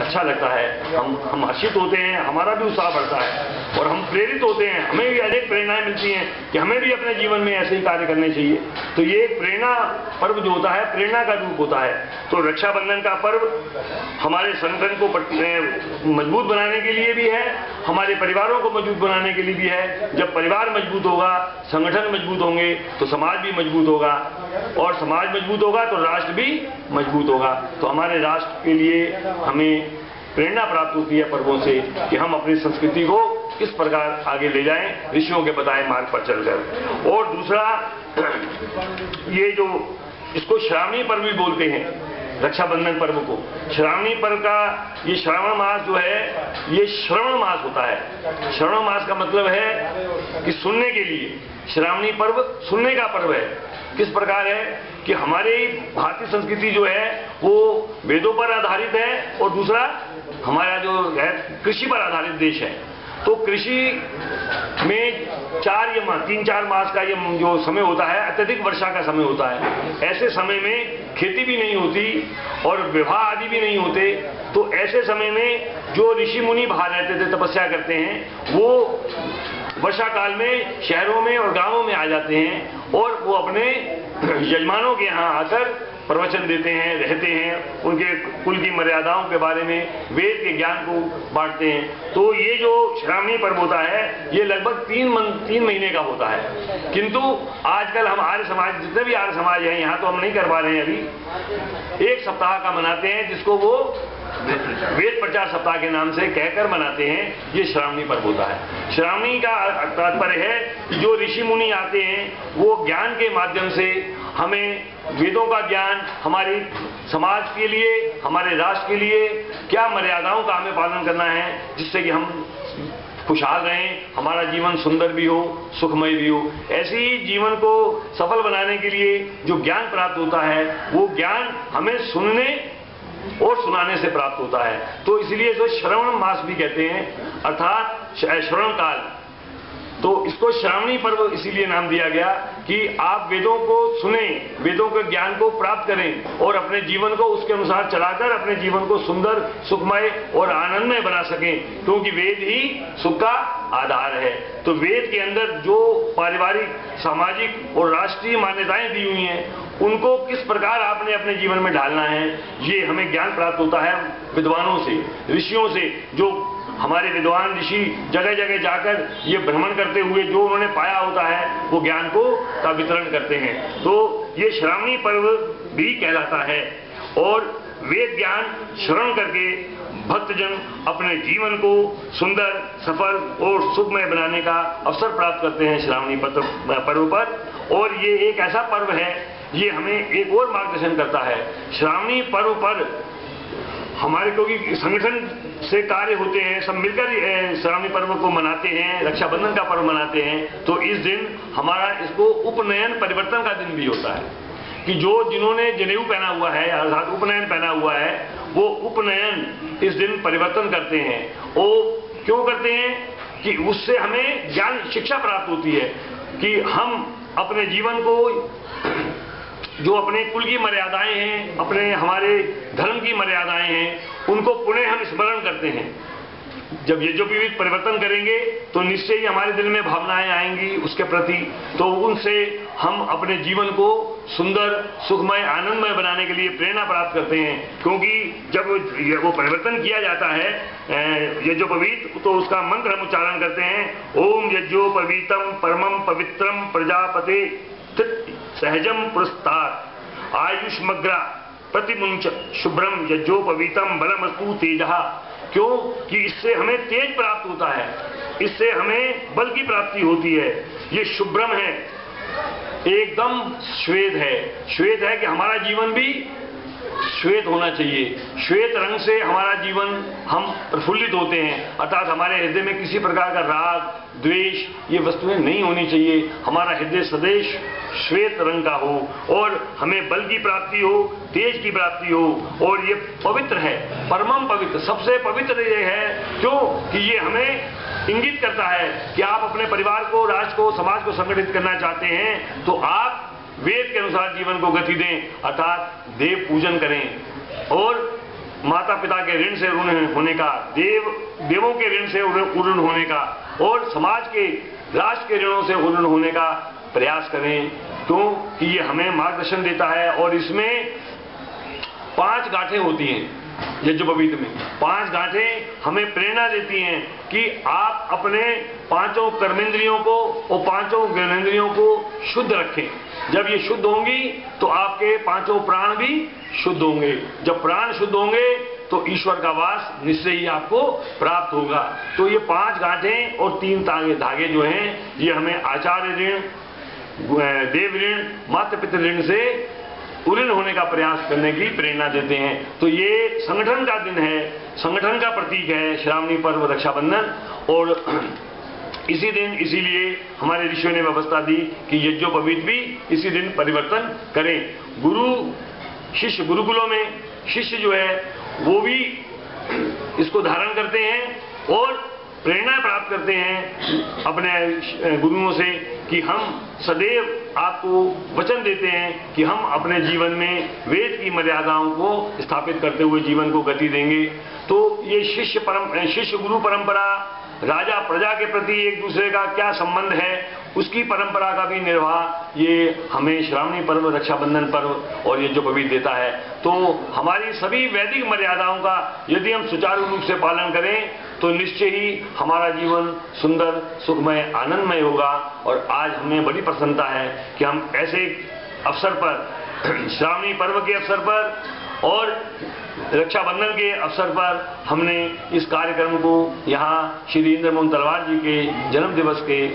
अच्छा लगता है, हम हर्षित होते हैं, हमारा भी उत्साह बढ़ता है और हम प्रेरित होते हैं, हमें भी अनेक प्रेरणाएं मिलती हैं कि हमें भी अपने जीवन में ऐसे ही कार्य करने चाहिए। तो ये एक प्रेरणा पर्व जो होता है, प्रेरणा का रूप होता है। तो रक्षाबंधन का पर्व हमारे संगठन को मजबूत बनाने के लिए भी है, हमारे परिवारों को मजबूत बनाने के लिए भी है। जब परिवार मजबूत होगा, संगठन मजबूत होंगे तो समाज भी मजबूत होगा, और समाज मजबूत होगा तो राष्ट्र भी मजबूत होगा। तो हमारे राष्ट्र के लिए हमें प्रेरणा प्राप्त होती है पर्वों से कि हम अपनी संस्कृति को किस प्रकार आगे ले जाएं, ऋषियों के बताए मार्ग पर चलकर। और दूसरा, ये जो इसको श्रावणी पर्व भी बोलते हैं, रक्षाबंधन पर्व को श्रावणी पर्व का, ये श्रावण मास जो है ये श्रवण मास होता है। श्रवण मास का मतलब है कि सुनने के लिए, श्रावणी पर्व सुनने का पर्व है। किस प्रकार है कि हमारी भारतीय संस्कृति जो है वो वेदों पर आधारित है, और दूसरा हमारा जो है कृषि पर आधारित देश है। तो कृषि में 3-4 मास का ये जो समय होता है, अत्यधिक वर्षा का समय होता है। ऐसे समय में खेती भी नहीं होती और विवाह आदि भी नहीं होते। तो ऐसे समय में जो ऋषि मुनि बाहर रहते थे, तपस्या करते हैं, वो वर्षा काल में शहरों में और गांवों में आ जाते हैं और वो अपने यजमानों के यहाँ आकर प्रवचन देते हैं, रहते हैं, उनके कुल की मर्यादाओं के बारे में, वेद के ज्ञान को बांटते हैं। तो ये जो श्रावणी पर्व होता है ये लगभग 3 महीने का होता है। किंतु आजकल हम आर्य समाज, जितने भी आर्य समाज हैं, यहाँ तो हम नहीं कर पा रहे हैं अभी, 1 सप्ताह का मनाते हैं, जिसको वो वेद प्रचार सप्ताह के नाम से कहकर मनाते हैं। ये श्रावणी पर्व होता है। श्रावणी का तात्पर्य है कि जो ऋषि मुनि आते हैं वो ज्ञान के माध्यम से हमें वेदों का ज्ञान, हमारी समाज के लिए, हमारे राष्ट्र के लिए क्या मर्यादाओं का हमें पालन करना है, जिससे कि हम खुशहाल रहें, हमारा जीवन सुंदर भी हो, सुखमय भी हो। ऐसे ही जीवन को सफल बनाने के लिए जो ज्ञान प्राप्त होता है वो ज्ञान हमें सुनने और सुनाने से प्राप्त होता है। तो इसलिए जो श्रवण मास भी कहते हैं, अर्थात श्रवण काल, तो इसको श्रावणी पर्व इसीलिए नाम दिया गया कि आप वेदों को सुने, वेदों के ज्ञान को प्राप्त करें और अपने जीवन को उसके अनुसार चलाकर अपने जीवन को सुंदर, सुखमय और आनंदमय बना सकें, क्योंकि वेद ही सुख का आधार है। तो वेद के अंदर जो पारिवारिक, सामाजिक और राष्ट्रीय मान्यताएं दी हुई हैं, उनको किस प्रकार आपने अपने जीवन में ढालना है, ये हमें ज्ञान प्राप्त होता है विद्वानों से, ऋषियों से। जो हमारे विद्वान ऋषि जगह जगह जाकर ये भ्रमण करते हुए जो उन्होंने पाया होता है वो ज्ञान का वितरण करते हैं। तो ये श्रावणी पर्व भी कहलाता है। और वेद ज्ञान श्रवण करके भक्तजन अपने जीवन को सुंदर, सफल और सुखमय बनाने का अवसर प्राप्त करते हैं श्रावणी पर्व पर। और ये एक ऐसा पर्व है, ये हमें एक और मार्गदर्शन करता है। श्रावणी पर्व पर हमारे क्योंकि संगठन से कार्य होते हैं, सब मिलकर श्रावणी पर्व को मनाते हैं, रक्षाबंधन का पर्व मनाते हैं। तो इस दिन हमारा इसको उपनयन परिवर्तन का दिन भी होता है कि जिन्होंने जनेऊ पहना हुआ है अर्थात उपनयन पहना हुआ है, वो उपनयन इस दिन परिवर्तन करते हैं। वो क्यों करते हैं कि उससे हमें ज्ञान शिक्षा प्राप्त होती है कि हम अपने जीवन को, जो अपने कुल की मर्यादाएं हैं, अपने हमारे धर्म की मर्यादाएं हैं, उनको पुनः हम स्मरण करते हैं। जब यज्ञोपवीत परिवर्तन करेंगे तो निश्चय ही हमारे दिल में भावनाएं आएंगी उसके प्रति, तो उनसे हम अपने जीवन को सुंदर, सुखमय, आनंदमय बनाने के लिए प्रेरणा प्राप्त करते हैं। क्योंकि जब वो परिवर्तन किया जाता है यज्ञोपवीत, तो उसका मंत्र हम उच्चारण करते हैं, ओम यज्ञोपवीतम परमम पवित्रम प्रजापते सहजम पुरस्तात् आयुष्मग्रा प्रतिमुंच शुभ्रम यज्ञोपवीतम बलमस्तु तेजः। क्यों कि इससे हमें तेज प्राप्त होता है, इससे हमें बल की प्राप्ति होती है। ये शुभ्रम है, एकदम श्वेत है। श्वेत है कि हमारा जीवन भी श्वेत होना चाहिए। श्वेत रंग से हमारा जीवन, हम प्रफुल्लित होते हैं, अर्थात हमारे हृदय में किसी प्रकार का राग, द्वेष, ये वस्तुएं नहीं होनी चाहिए। हमारा हृदय सदैव श्वेत रंग का हो और हमें बल की प्राप्ति हो, तेज की प्राप्ति हो। और ये पवित्र है, परमम पवित्र, सबसे पवित्र ये है। क्यों कि ये हमें इंगित करता है कि आप अपने परिवार को, राष्ट्र को, समाज को संगठित करना चाहते हैं तो आप वेद के अनुसार जीवन को गति दें, अर्थात देव पूजन करें। और माता पिता के ऋण से ऋण होने का, देवों के ऋण से ऋण होने का और समाज के, राष्ट्र के ऋणों से ऋण होने का प्रयास करें। क्यों कि ये हमें मार्गदर्शन देता है। और इसमें 5 गांठें होती हैं यज्ञोपवीत में। 5 गांठें हमें प्रेरणा देती हैं कि आप अपने 5 कर्मेंद्रियों को और 5 ज्ञानेंद्रियों को शुद्ध रखें। जब ये शुद्ध होंगी तो आपके 5 प्राण भी शुद्ध होंगे। जब प्राण शुद्ध होंगे तो ईश्वर का वास निश्चय ही आपको प्राप्त होगा। तो ये 5 गांठें और 3 धागे जो हैं, ये हमें आचार्य ऋण, देव ऋण, माता पिता ऋण से उऋण होने का प्रयास करने की प्रेरणा देते हैं। तो ये संगठन का दिन है, संगठन का प्रतीक है श्रावणी पर्व रक्षाबंधन। और इसी दिन, इसीलिए हमारे ऋषियों ने व्यवस्था दी कि यज्ञोपवीत भी इसी दिन परिवर्तन करें। गुरु शिष्य, गुरुकुलों में शिष्य जो है वो भी इसको धारण करते हैं और प्रेरणा प्राप्त करते हैं अपने गुरुओं से कि हम सदैव आपको वचन देते हैं कि हम अपने जीवन में वेद की मर्यादाओं को स्थापित करते हुए जीवन को गति देंगे। तो ये शिष्य गुरु परंपरा, राजा प्रजा के प्रति एक दूसरे का क्या संबंध है, उसकी परंपरा का भी निर्वाह ये हमें श्रावणी पर्व, रक्षाबंधन पर्व और यज्ञोपवीत देता है। तो हमारी सभी वैदिक मर्यादाओं का यदि हम सुचारू रूप से पालन करें तो निश्चय ही हमारा जीवन सुंदर, सुखमय, आनंदमय होगा। और आज हमें बड़ी प्रसन्नता है कि हम ऐसे अवसर पर, श्रावणी पर्व के अवसर पर और रक्षाबंधन के अवसर पर हमने इस कार्यक्रम को यहाँ श्री इंद्रमोहन तलवार जी के जन्म दिवस के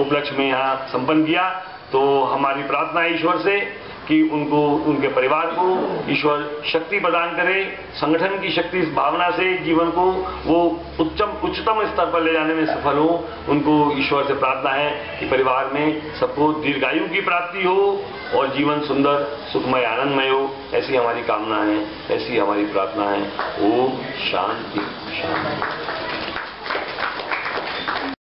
उपलक्ष्य में यहाँ संपन्न किया। तो हमारी प्रार्थना है ईश्वर से कि उनको, उनके परिवार को ईश्वर शक्ति प्रदान करे, संगठन की शक्ति, इस भावना से जीवन को वो उच्चतम स्तर पर ले जाने में सफल हो। उनको ईश्वर से प्रार्थना है कि परिवार में सबको दीर्घायु की प्राप्ति हो और जीवन सुंदर, सुखमय, आनंदमय हो। ऐसी हमारी कामना है, ऐसी हमारी प्रार्थना है। ओम शांति शांति।